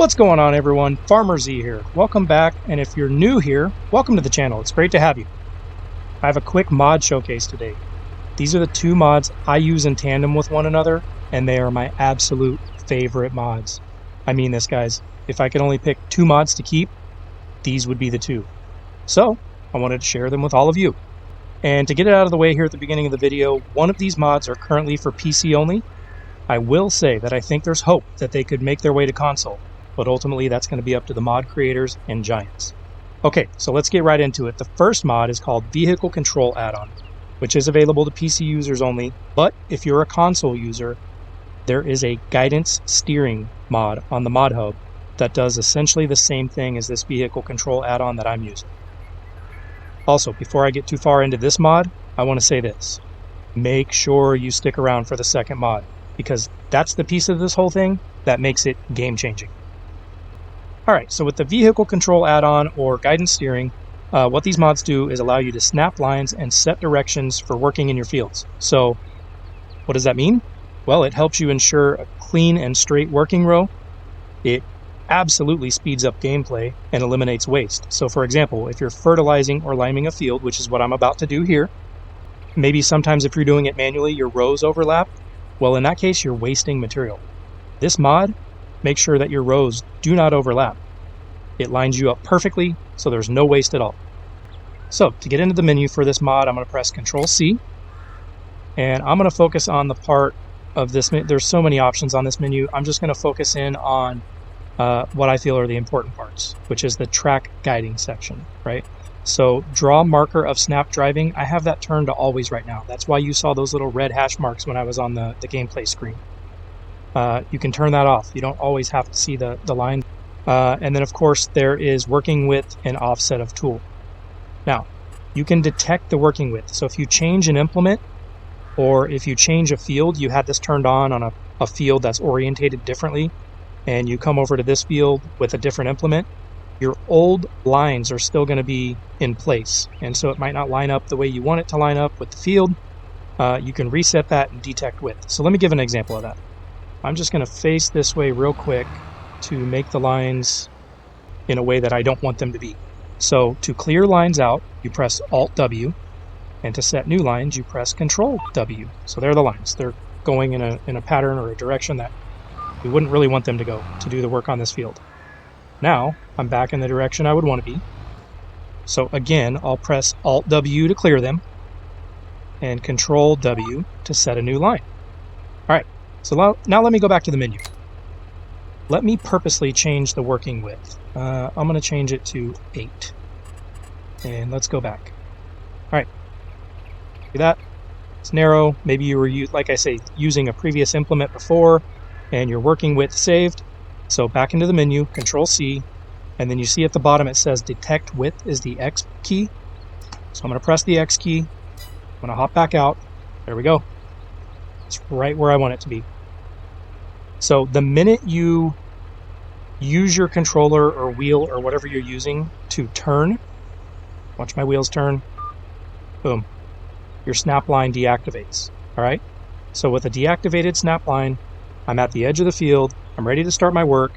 What's going on, everyone? Farmer Z here. Welcome back, and if you're new here, welcome to the channel. It's great to have you. I have a quick mod showcase today. These are the two mods I use in tandem with one another, and they are my absolute favorite mods. I mean this, guys. If I could only pick two mods to keep, these would be the two. So, I wanted to share them with all of you. And to get it out of the way here at the beginning of the video, one of these mods are currently for PC only. I will say that I think there's hope that they could make their way to console, but ultimately that's going to be up to the mod creators and giants. Okay, so let's get right into it. The first mod is called Vehicle Control Add-on, which is available to PC users only, but if you're a console user, there is a guidance steering mod on the mod hub that does essentially the same thing as this Vehicle Control Add-on that I'm using. Also, before I get too far into this mod, I want to say this. Make sure you stick around for the second mod, because that's the piece of this whole thing that makes it game-changing. Alright, so with the Vehicle Control Add-on or Guidance Steering, what these mods do is allow you to snap lines and set directions for working in your fields. So, what does that mean? Well, it helps you ensure a clean and straight working row. It absolutely speeds up gameplay and eliminates waste. So for example, if you're fertilizing or liming a field, which is what I'm about to do here, maybe sometimes if you're doing it manually, your rows overlap. Well, in that case, you're wasting material. This mod makes sure that your rows do not overlap. It lines you up perfectly, so there's no waste at all. So to get into the menu for this mod, I'm going to press Control-C, and I'm going to focus on the part of this. There's so many options on this menu. I'm just going to focus in on what I feel are the important parts, which is the track guiding section, right? So draw marker of snap driving, I have that turned to always right now. That's why you saw those little red hash marks when I was on the gameplay screen. You can turn that off. You don't always have to see the line. And then of course there is working width and offset of tool. Now, you can detect the working width. So if you change an implement, or if you change a field, you had this turned on a field that's orientated differently, and you come over to this field with a different implement, your old lines are still going to be in place. And so it might not line up the way you want it to line up with the field. You can reset that and detect width. So let me give an example of that. I'm just going to face this way real quick to make the lines in a way that I don't want them to be. So to clear lines out, you press Alt-W, and to set new lines, you press Control-W. So they're the lines. They're going in a pattern or a direction that we wouldn't really want them to go to do the work on this field. Now, I'm back in the direction I would want to be. So again, I'll press Alt-W to clear them, and Control-W to set a new line. Alright, so now let me go back to the menu. Let me purposely change the working width. I'm going to change it to 8. And let's go back. Alright, see that? It's narrow. Maybe you were, like I say, using a previous implement before, and your working width saved. So back into the menu, Control-C, and then you see at the bottom it says Detect Width is the X key. So I'm going to press the X key. I'm going to hop back out. There we go. It's right where I want it to be. So the minute you use your controller or wheel or whatever you're using to turn, watch my wheels turn, boom, your snap line deactivates. All right. So with a deactivated snap line, I'm at the edge of the field. I'm ready to start my work.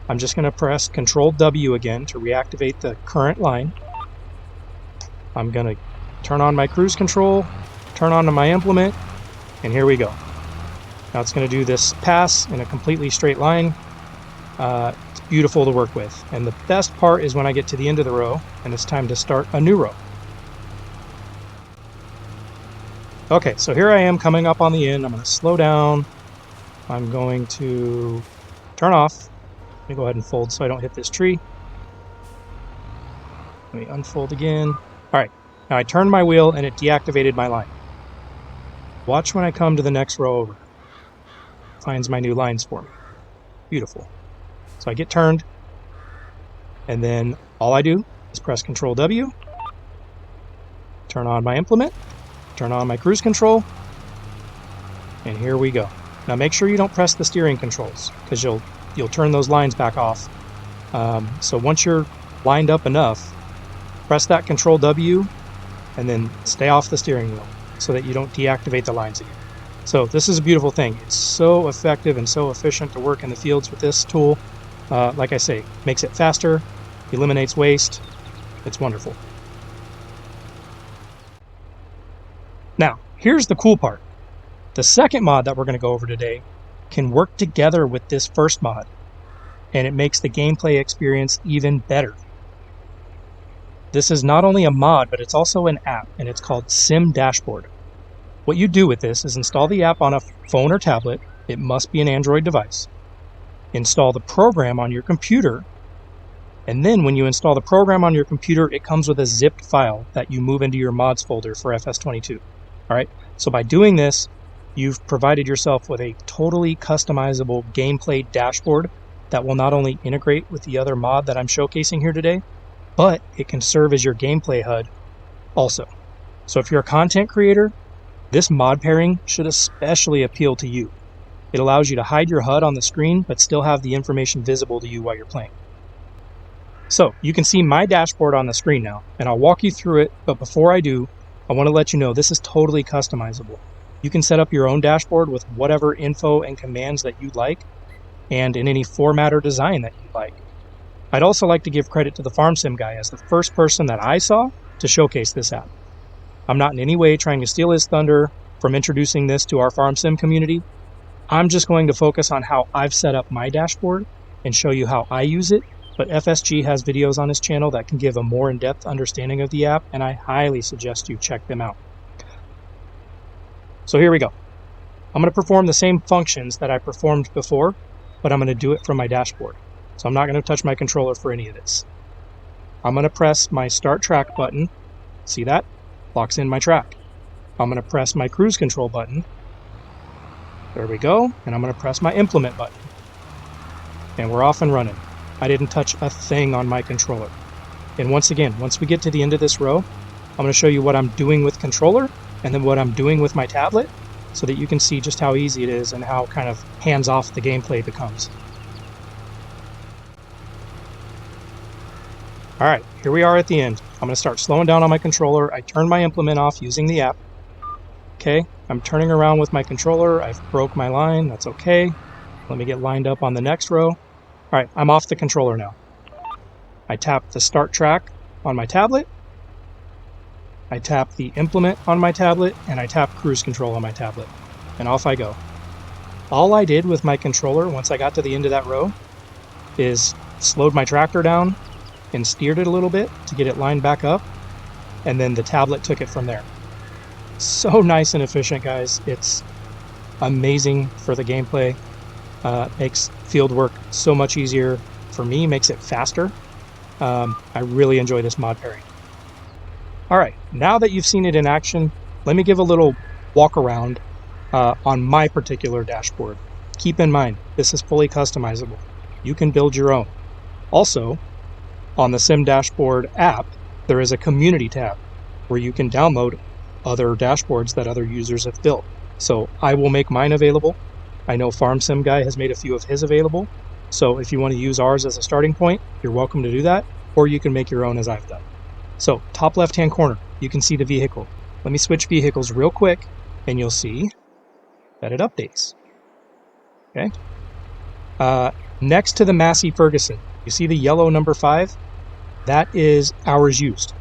I'm just going to press Control-W again to reactivate the current line. I'm going to turn on my cruise control, turn on to my implement, and here we go. Now it's going to do this pass in a completely straight line. It's beautiful to work with. And the best part is when I get to the end of the row and it's time to start a new row. Okay, so here I am coming up on the end. I'm going to slow down. I'm going to turn off. Let me go ahead and fold so I don't hit this tree. Let me unfold again. All right, now I turned my wheel and it deactivated my line. Watch when I come to the next row over. It finds my new lines for me. Beautiful. So I get turned, and then all I do is press Control-W, turn on my implement, turn on my cruise control, and here we go. Now make sure you don't press the steering controls, because you'll turn those lines back off. So once you're lined up enough, press that Control-W and then stay off the steering wheel so that you don't deactivate the lines again. So this is a beautiful thing. It's so effective and so efficient to work in the fields with this tool. Like I say, makes it faster, eliminates waste. It's wonderful. Now, here's the cool part. The second mod that we're going to go over today can work together with this first mod, and it makes the gameplay experience even better. This is not only a mod, but it's also an app, and it's called Sim Dashboard. What you do with this is install the app on a phone or tablet. It must be an Android device. Install the program on your computer, and then when you install the program on your computer, it comes with a zipped file that you move into your mods folder for FS22. All right, so by doing this, you've provided yourself with a totally customizable gameplay dashboard that will not only integrate with the other mod that I'm showcasing here today, but it can serve as your gameplay HUD also. So if you're a content creator, this mod pairing should especially appeal to you. It allows you to hide your HUD on the screen, but still have the information visible to you while you're playing. So you can see my dashboard on the screen now, and I'll walk you through it, but before I do, I want to let you know this is totally customizable. You can set up your own dashboard with whatever info and commands that you like, and in any format or design that you like. I'd also like to give credit to the Farmsim Guy as the first person that I saw to showcase this app. I'm not in any way trying to steal his thunder from introducing this to our Farmsim community. I'm just going to focus on how I've set up my dashboard and show you how I use it, but FSG has videos on his channel that can give a more in-depth understanding of the app, and I highly suggest you check them out. So here we go. I'm going to perform the same functions that I performed before, but I'm going to do it from my dashboard. So I'm not going to touch my controller for any of this. I'm going to press my Start Track button. See that? Locks in my track. I'm going to press my Cruise Control button. There we go. And I'm going to press my Implement button. And we're off and running. I didn't touch a thing on my controller. And once again, once we get to the end of this row, I'm going to show you what I'm doing with controller and then what I'm doing with my tablet so that you can see just how easy it is and how kind of hands-off the gameplay becomes. All right, here we are at the end. I'm going to start slowing down on my controller. I turn my implement off using the app. Okay, I'm turning around with my controller. I've broke my line. That's okay. Let me get lined up on the next row. All right, I'm off the controller now. I tap the Start Track on my tablet. I tap the Implement on my tablet, and I tap Cruise Control on my tablet. And off I go. All I did with my controller once I got to the end of that row is slowed my tractor down and steered it a little bit to get it lined back up, and then the tablet took it from there. So nice and efficient, guys. It's amazing for the gameplay. Makes field work so much easier for me, makes it faster. I really enjoy this mod pairing. All right, now that you've seen it in action, let me give a little walk around on my particular dashboard. Keep in mind, this is fully customizable. You can build your own. Also, on the Sim Dashboard app, there is a community tab where you can download other dashboards that other users have built. So I will make mine available. I know Farmsim Guy has made a few of his available. So if you want to use ours as a starting point, you're welcome to do that, or you can make your own as I've done. So top left-hand corner, you can see the vehicle. Let me switch vehicles real quick, and you'll see that it updates. Okay. Next to the Massey Ferguson, you see the yellow number 5? That is hours used.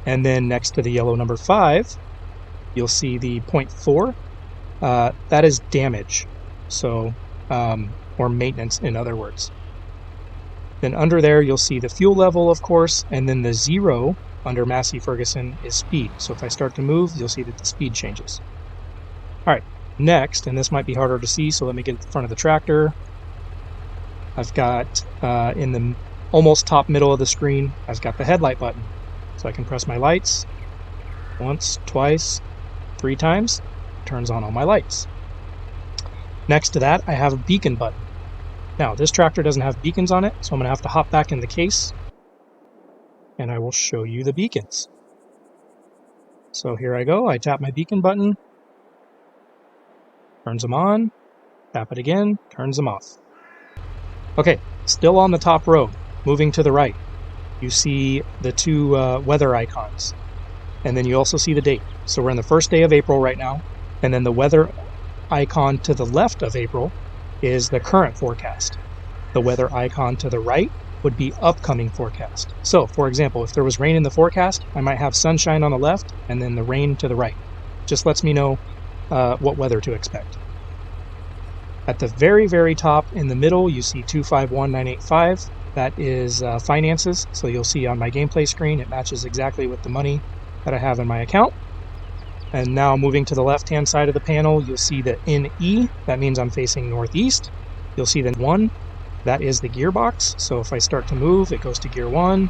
And then next to the yellow number 5, you'll see the 0.4. That is damage, so or maintenance, in other words. Then under there, you'll see the fuel level, of course, and then the 0 under Massey Ferguson is speed. So if I start to move, you'll see that the speed changes. All right, next, and this might be harder to see, so let me get in front of the tractor. I've got, in the almost top middle of the screen, I've got the headlight button. So I can press my lights once, twice, 3 times, turns on all my lights. Next to that, I have a beacon button. Now, this tractor doesn't have beacons on it, so I'm going to have to hop back in the case, and I will show you the beacons. So here I go. I tap my beacon button, turns them on, tap it again, turns them off. Okay, still on the top row, moving to the right, you see the 2 weather icons, and then you also see the date. So we're in the first day of April right now, and then the weather icon to the left of April is the current forecast. The weather icon to the right would be upcoming forecast. So, for example, if there was rain in the forecast, I might have sunshine on the left and then the rain to the right. Just lets me know what weather to expect. At the very, very top in the middle, you see 251985. That is finances. So you'll see on my gameplay screen, it matches exactly with the money that I have in my account. And now moving to the left-hand side of the panel, you'll see the NE. That means I'm facing northeast. You'll see the 1. That is the gearbox. So if I start to move, it goes to gear 1.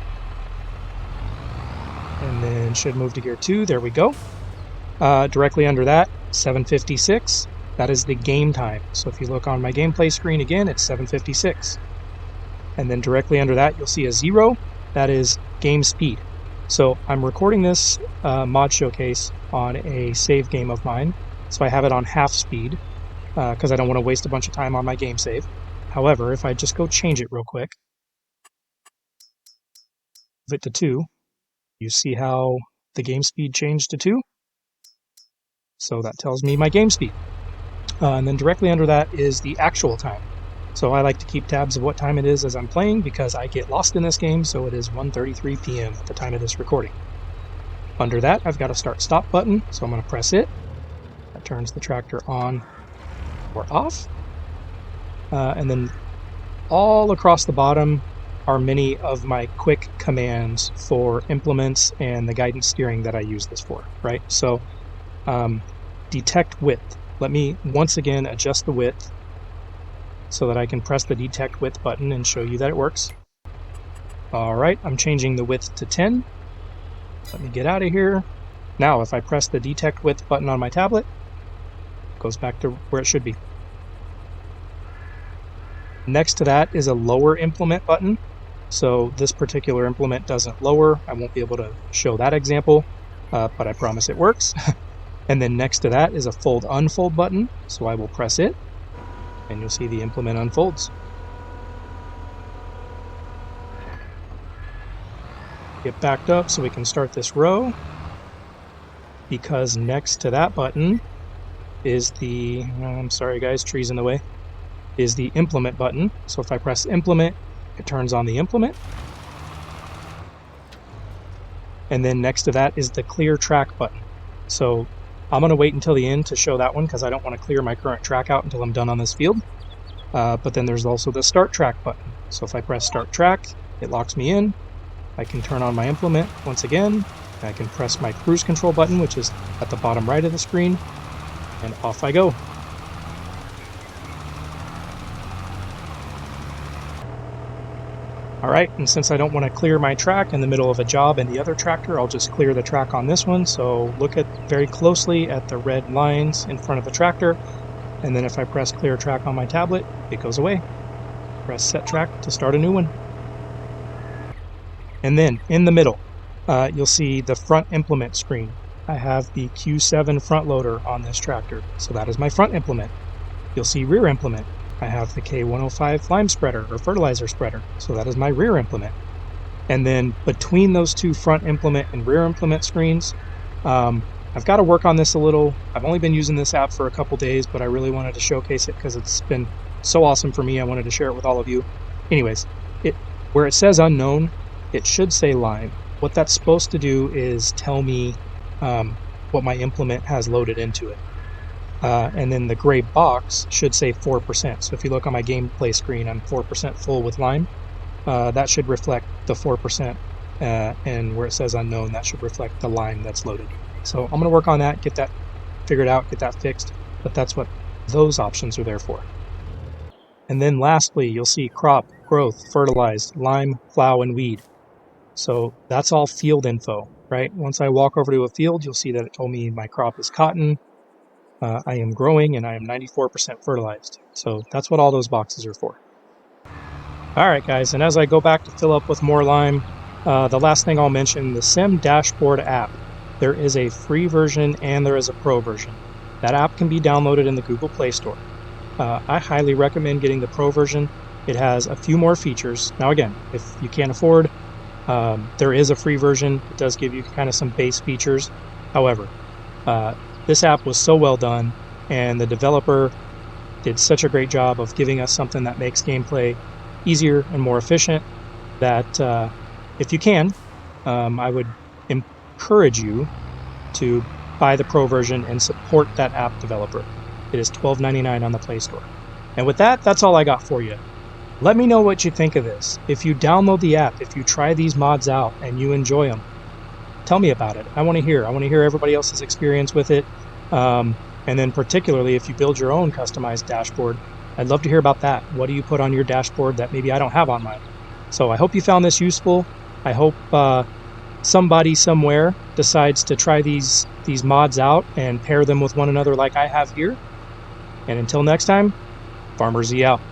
And then should move to gear 2. There we go. Directly under that, 7:56. That is the game time. So if you look on my gameplay screen again, it's 7:56. And then directly under that, you'll see a 0. That is game speed. So I'm recording this mod showcase on a save game of mine. So I have it on half speed because I don't want to waste a bunch of time on my game save. However, if I just go change it real quick, move it to 2, you see how the game speed changed to 2? So that tells me my game speed. And then directly under that is the actual time. So I like to keep tabs of what time it is as I'm playing because I get lost in this game, so it is 1:33 p.m. at the time of this recording. Under that, I've got a start-stop button, so I'm going to press it. That turns the tractor on or off. And then all across the bottom are many of my quick commands for implements and the guidance steering that I use this for, right? So detect width. Let me once again adjust the width so that I can press the detect width button and show you that it works. All right, I'm changing the width to 10. Let me get out of here. Now, if I press the detect width button on my tablet, it goes back to where it should be. Next to that is a lower implement button. So this particular implement doesn't lower. I won't be able to show that example, but I promise it works. And then next to that is a fold unfold button. So I will press it and you'll see the implement unfolds. Get backed up so we can start this row, because next to that button is the, I'm sorry guys, trees in the way, is the implement button. So if I press implement, it turns on the implement. And then next to that is the clear track button. So I'm going to wait until the end to show that one because I don't want to clear my current track out until I'm done on this field. But then there's also the start track button. So if I press start track, it locks me in. I can turn on my implement once again. I can press my cruise control button, which is at the bottom right of the screen, and off I go. Alright, and since I don't want to clear my track in the middle of a job in the other tractor, I'll just clear the track on this one. So look very closely at the red lines in front of the tractor, and then if I press clear track on my tablet, it goes away. Press set track to start a new one. And then in the middle, you'll see the front implement screen. I have the Q7 front loader on this tractor, so that is my front implement. You'll see rear implement. I have the K105 lime spreader or fertilizer spreader, so that is my rear implement. And then between those two front implement and rear implement screens, I've got to work on this a little. I've only been using this app for a couple days, but I really wanted to showcase it because it's been so awesome for me. I wanted to share it with all of you. Anyways, where it says unknown, it should say lime. What that's supposed to do is tell me what my implement has loaded into it. And then the gray box should say 4%. So if you look on my gameplay screen, I'm 4% full with lime. That should reflect the 4%. And where it says unknown, that should reflect the lime that's loaded. So I'm going to work on that, get that figured out, get that fixed. But that's what those options are there for. And then lastly, you'll see crop, growth, fertilized, lime, plow, and weed. So that's all field info, right? Once I walk over to a field, you'll see that it told me my crop is cotton. I am growing and I am 94% fertilized. So that's what all those boxes are for. All right, guys, and as I go back to fill up with more lime, the last thing I'll mention, the Sim Dashboard app. There is a free version and there is a pro version. That app can be downloaded in the Google Play Store. I highly recommend getting the pro version. It has a few more features. Now again, if you can't afford, there is a free version. It does give you kind of some base features. However, this app was so well done, and the developer did such a great job of giving us something that makes gameplay easier and more efficient, that if you can, I would encourage you to buy the Pro version and support that app developer. It is $12.99 on the Play Store. And with that, that's all I got for you. Let me know what you think of this. If you download the app, if you try these mods out and you enjoy them, tell me about it. I want to hear. I want to hear everybody else's experience with it. And then particularly if you build your own customized dashboard, I'd love to hear about that. What do you put on your dashboard that maybe I don't have on mine? So I hope you found this useful. I hope somebody somewhere decides to try these mods out and pair them with one another like I have here. And until next time, Farmer Z out.